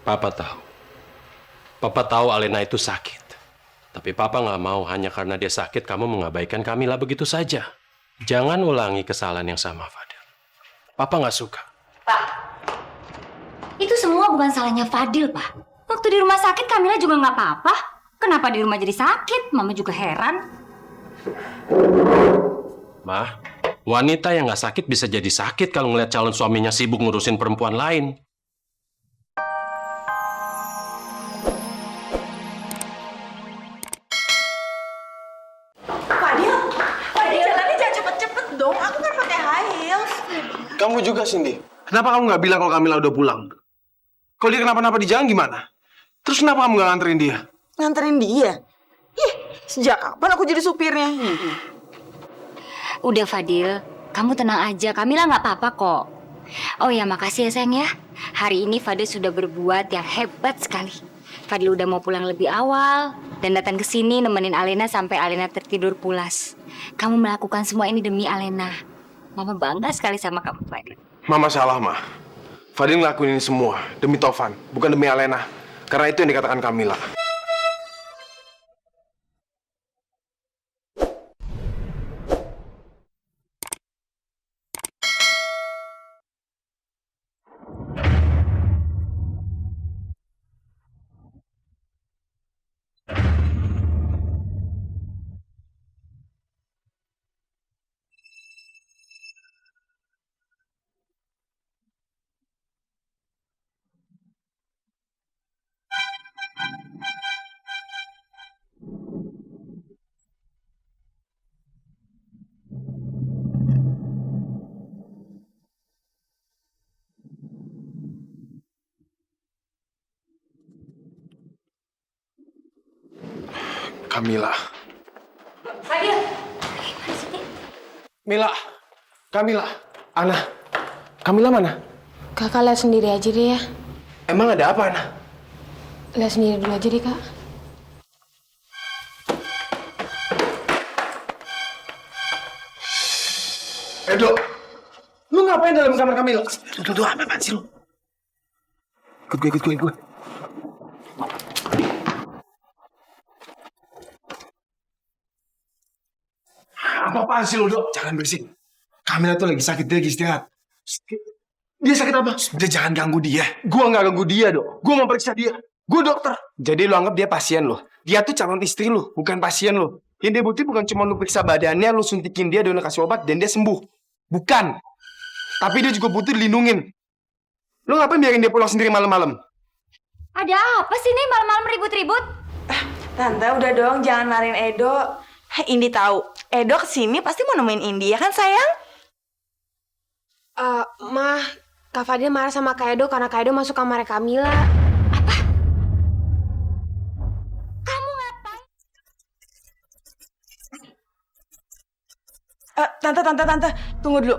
Papa tahu. Papa tahu Alena itu sakit. Tapi Papa nggak mau hanya karena dia sakit kamu mengabaikan Kamila begitu saja. Jangan ulangi kesalahan yang sama, Fadil. Papa nggak suka. Pak, itu semua bukan salahnya Fadil, Pak. Waktu di rumah sakit Kamila juga nggak apa-apa. Kenapa di rumah jadi sakit? Mama juga heran. Ma, wanita yang nggak sakit bisa jadi sakit kalau ngeliat calon suaminya sibuk ngurusin perempuan lain. Fadil, jalannya jangan cepet-cepet dong. Aku kan pakai high heels. Kamu juga, Cindy. Kenapa kamu nggak bilang kalau Kamila udah pulang? Kalau dia kenapa-napa di jalan gimana? Terus kenapa kamu nggak nganterin dia? Nganterin dia? Ih, sejak kapan aku jadi supirnya? Udah Fadil, kamu tenang aja. Kamila nggak apa-apa kok. Oh ya, makasih ya sayang ya. Hari ini Fadil sudah berbuat yang hebat sekali. Fadil udah mau pulang lebih awal dan datang ke sini nemenin Alena sampai Alena tertidur pulas. Kamu melakukan semua ini demi Alena. Mama bangga sekali sama kamu, Fadil. Mama salah, Ma. Fadil ngelakuin ini semua demi Tovan, bukan demi Alena. Karena itu yang dikatakan Kamila. Kamila. Fadil, gimana sih? Mila. Kamila. Ana. Kamila mana? Kakak lihat sendiri aja deh ya. Emang ada apa, Ana? Lihat sendiri dulu aja deh, Kak. Edo. Lu ngapain dalam kamar Kamila? Tuh, apaan sih lu? Ikut gue. Apa-apaan sih lu, Dok? Jangan berisik. Kamila tuh lagi sakit, dia lagi istirahat. Dia sakit apa? Udah jangan ganggu dia. Gua nggak ganggu dia, Dok. Gua mau periksa dia. Gua dokter. Jadi lu anggap dia pasien lu. Dia tuh calon istri lu, bukan pasien lu. Yang dia bukti bukan cuma lu periksa badannya, lu suntikin dia, lu kasih obat, dan dia sembuh. Bukan. Tapi dia juga butuh dilindungin. Lu ngapain biarin dia pulang sendiri malam-malam? Ada apa sih nih malam-malam ribut-ribut? Tante, udah dong, jangan marahin Edo. Indi tahu, Edo kesini pasti mau nemuin Indi, ya kan sayang? Mah, Kak Fadil marah sama Kak Edo karena Kak Edo masuk kamar Kamila. Kamu ngapain? Tante, tunggu dulu.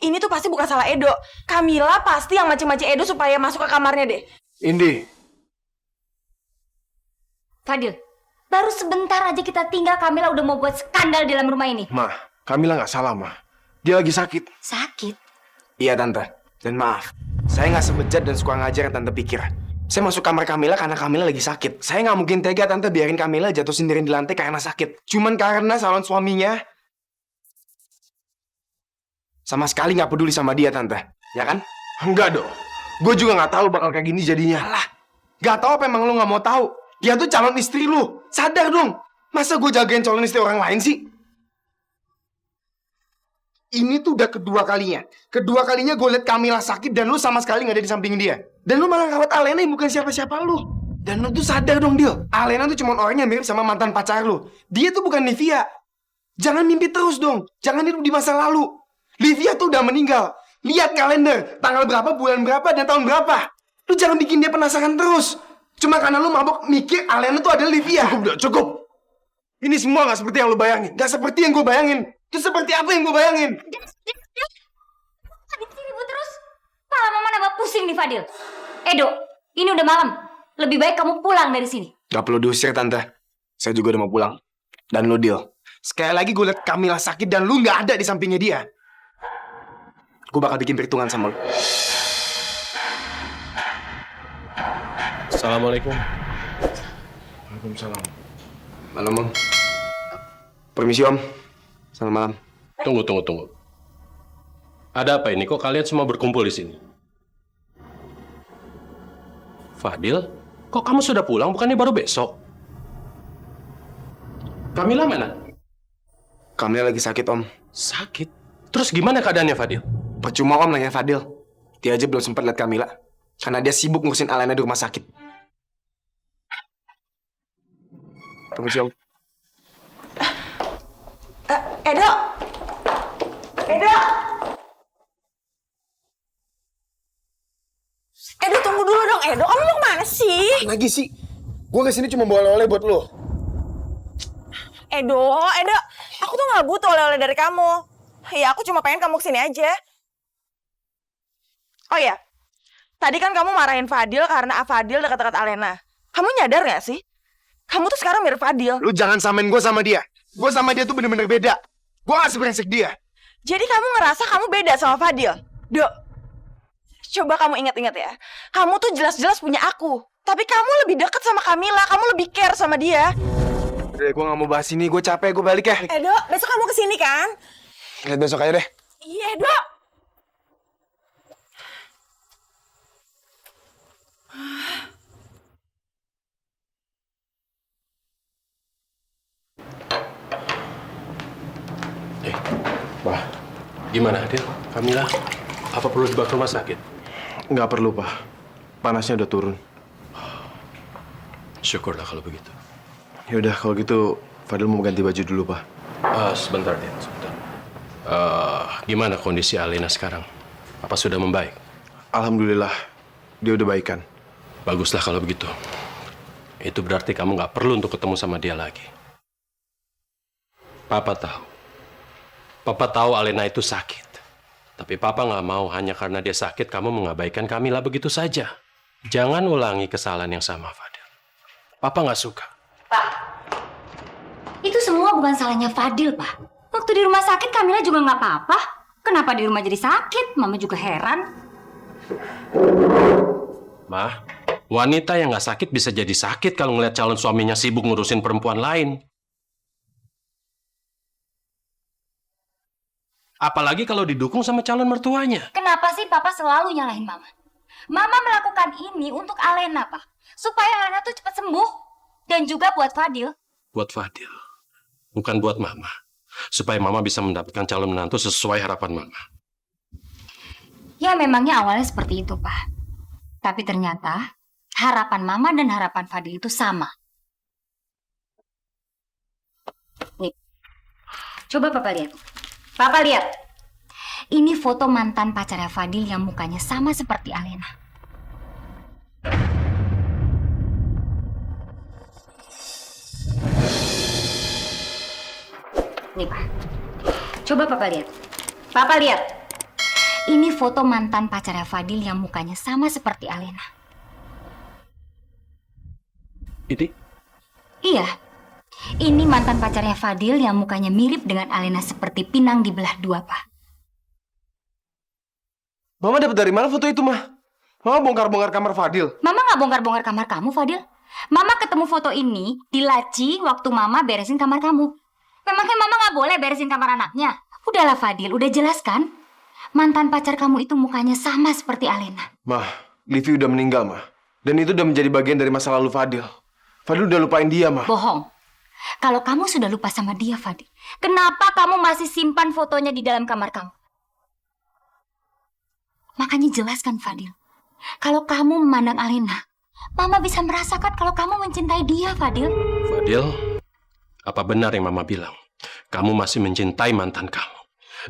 Ini tuh pasti bukan salah Edo. Kamila pasti yang maci-maci Edo supaya masuk ke kamarnya deh. Indi. Fadil, baru sebentar aja kita tinggal Kamila udah mau buat skandal di dalam rumah ini. Ma, Kamila nggak salah, Ma. Dia lagi sakit. Sakit? Iya, Tante. Dan maaf, saya nggak sebejat dan suka ngajar yang Tante pikir. Saya masuk kamar Kamila karena Kamila lagi sakit. Saya nggak mungkin tega, Tante, biarin Kamila jatuh sendirian di lantai karena sakit. Cuman karena calon suaminya sama sekali nggak peduli sama dia, Tante. Ya kan? Enggak dong. Gue juga nggak tahu bakal kayak gini jadinya. Alah, nggak tahu apa emang lu nggak mau tahu? Dia tuh calon istri lu. Sadar dong. Masa gue jagain calon istri orang lain sih? Ini tuh udah kedua kalinya. Kedua kalinya gue liat Kamila sakit dan lu sama sekali gak ada di samping dia. Dan lu malah ngawat Alena yang bukan siapa-siapa lu. Dan lu tuh sadar dong, Dil. Alena tuh cuma orang yang mirip sama mantan pacar lu. Dia tuh bukan Livia. Jangan mimpi terus dong. Jangan hidup di masa lalu. Livia tuh udah meninggal. Lihat kalender. Tanggal berapa, bulan berapa, dan tahun berapa. Lu jangan bikin dia penasaran terus. Cuma karena lu mabok mikir Alena tuh adalah Livia. Cukup. Ini semua gak seperti yang lu bayangin. Gak seperti yang gue bayangin. Itu seperti apa yang gue bayangin? Tadi sih ribut terus. Malah mama nambah pusing nih Fadil. Edo, ini udah malam. Lebih baik kamu pulang dari sini. Gak perlu diusir, Tante. Saya juga udah mau pulang. Dan lu, Dil. Sekali lagi gue liat Kamila sakit dan lu gak ada di sampingnya dia. Gue bakal bikin perhitungan sama lu. Assalamualaikum. Waalaikumsalam. Malam, Om. Permisi, Om. Selamat malam. Tunggu. Ada apa ini? Kok kalian semua berkumpul di sini? Fadil, kok kamu sudah pulang? Bukannya baru besok? Kamila mana? Kamila lagi sakit, Om. Sakit? Terus gimana keadaannya Fadil? Percuma Om nanya Fadil. Dia aja belum sempat lihat Kamila. Karena dia sibuk ngurusin Alena di rumah sakit. Permisi, Om. Edo! Edo! Edo, tunggu dulu dong, Edo. Kamu mau kemana sih? Lagi sih. Gue kesini cuma bawa oleh-oleh buat lo. Edo, aku tuh nggak butuh oleh-oleh dari kamu. Ya, aku cuma pengen kamu kesini aja. Oh ya, tadi kan kamu marahin Fadil karena Fadil dekat-dekat Alena. Kamu nyadar nggak sih? Kamu tuh sekarang mirip Fadil. Lu jangan samain gue sama dia. Gue sama dia tuh bener-bener beda. Gue gak sebrengsek dia. Jadi kamu ngerasa kamu beda sama Fadil? Dok, coba kamu ingat-ingat ya. Kamu tuh jelas-jelas punya aku. Tapi kamu lebih dekat sama Kamila. Kamu lebih care sama dia. Udah, gue gak mau bahas ini. Gue capek, gue balik ya. Dok, besok kamu kesini kan? Lihat besok aja deh. Iya, Dok. Wah, gimana Adil? Kamila, apa perlu dibawa ke rumah sakit? Nggak perlu, Pak. Panasnya udah turun. Syukurlah kalau begitu. Ya udah, kalau gitu Fadil mau ganti baju dulu, Pak. Sebentar, Din, sebentar. Gimana kondisi Alena sekarang? Apa sudah membaik? Alhamdulillah, dia udah baikan. Baguslah kalau begitu. Itu berarti kamu nggak perlu untuk ketemu sama dia lagi. Papa tahu. Papa tahu Alena itu sakit. Tapi Papa nggak mau hanya karena dia sakit kamu mengabaikan Kamila begitu saja. Jangan ulangi kesalahan yang sama, Fadil. Papa nggak suka. Pak, itu semua bukan salahnya Fadil, Pak. Waktu di rumah sakit Kamila juga nggak apa-apa. Kenapa di rumah jadi sakit? Mama juga heran. Ma, wanita yang nggak sakit bisa jadi sakit kalau ngeliat calon suaminya sibuk ngurusin perempuan lain. Apalagi kalau didukung sama calon mertuanya. Kenapa sih Papa selalu nyalahin Mama? Mama melakukan ini untuk Alena, Pak. Supaya Alena tuh cepat sembuh. Dan juga buat Fadil. Buat Fadil. Bukan buat Mama. Supaya Mama bisa mendapatkan calon menantu sesuai harapan Mama. Ya memangnya awalnya seperti itu, Pak. Tapi ternyata harapan Mama dan harapan Fadil itu sama. Nih, coba Papa lihat. Papa lihat. Ini foto mantan pacarnya Fadil yang mukanya sama seperti Alena. Nih, Pak. Coba Papa lihat. Papa lihat. Ini foto mantan pacarnya Fadil yang mukanya sama seperti Alena. Ini? Iya. Ini mantan pacarnya Fadil yang mukanya mirip dengan Alena seperti pinang dibelah dua, Pak. Mama dapat dari mana foto itu, Mah? Mama bongkar-bongkar kamar Fadil. Mama nggak bongkar-bongkar kamar kamu, Fadil. Mama ketemu foto ini di laci waktu Mama beresin kamar kamu. Memangnya Mama nggak boleh beresin kamar anaknya? Udahlah, Fadil. Udah jelas kan? Mantan pacar kamu itu mukanya sama seperti Alena. Mah, Livi udah meninggal, Mah. Dan itu udah menjadi bagian dari masa lalu Fadil. Fadil udah lupain dia, Mah. Bohong. Kalau kamu sudah lupa sama dia, Fadil, kenapa kamu masih simpan fotonya di dalam kamar kamu? Makanya jelaskan, Fadil. Kalau kamu memandang Alena, Mama bisa merasakan kalau kamu mencintai dia, Fadil. Fadil, apa benar yang Mama bilang? Kamu masih mencintai mantan kamu.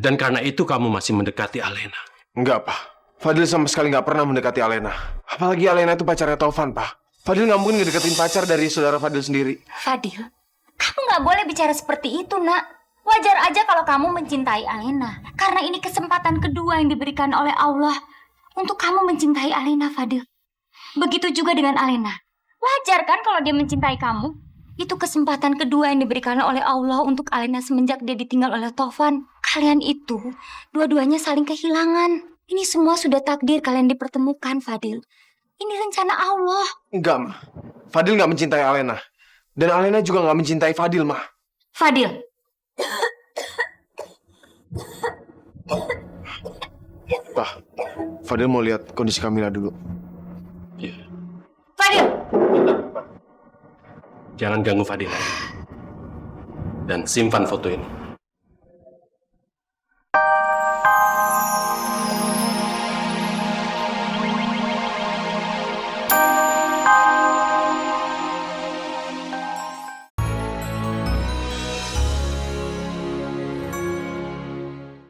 Dan karena itu kamu masih mendekati Alena. Enggak, Pak. Fadil sama sekali nggak pernah mendekati Alena. Apalagi Alena itu pacarnya Taufan, Pak. Fadil nggak mungkin ngedeketin pacar dari saudara Fadil sendiri. Fadil, kamu nggak boleh bicara seperti itu, Nak. Wajar aja kalau kamu mencintai Alena. Karena ini kesempatan kedua yang diberikan oleh Allah untuk kamu mencintai Alena, Fadil. Begitu juga dengan Alena. Wajar kan kalau dia mencintai kamu? Itu kesempatan kedua yang diberikan oleh Allah untuk Alena semenjak dia ditinggal oleh Taufan. Kalian itu dua-duanya saling kehilangan. Ini semua sudah takdir kalian dipertemukan, Fadil. Ini rencana Allah. Enggak, Ma. Fadil nggak mencintai Alena. Dan Alena juga nggak mencintai Fadil, Ma. Fadil, Pak, Fadil mau lihat kondisi Kamila dulu. Iya. Fadil. Jangan ganggu Fadil lagi. Dan simpan foto ini.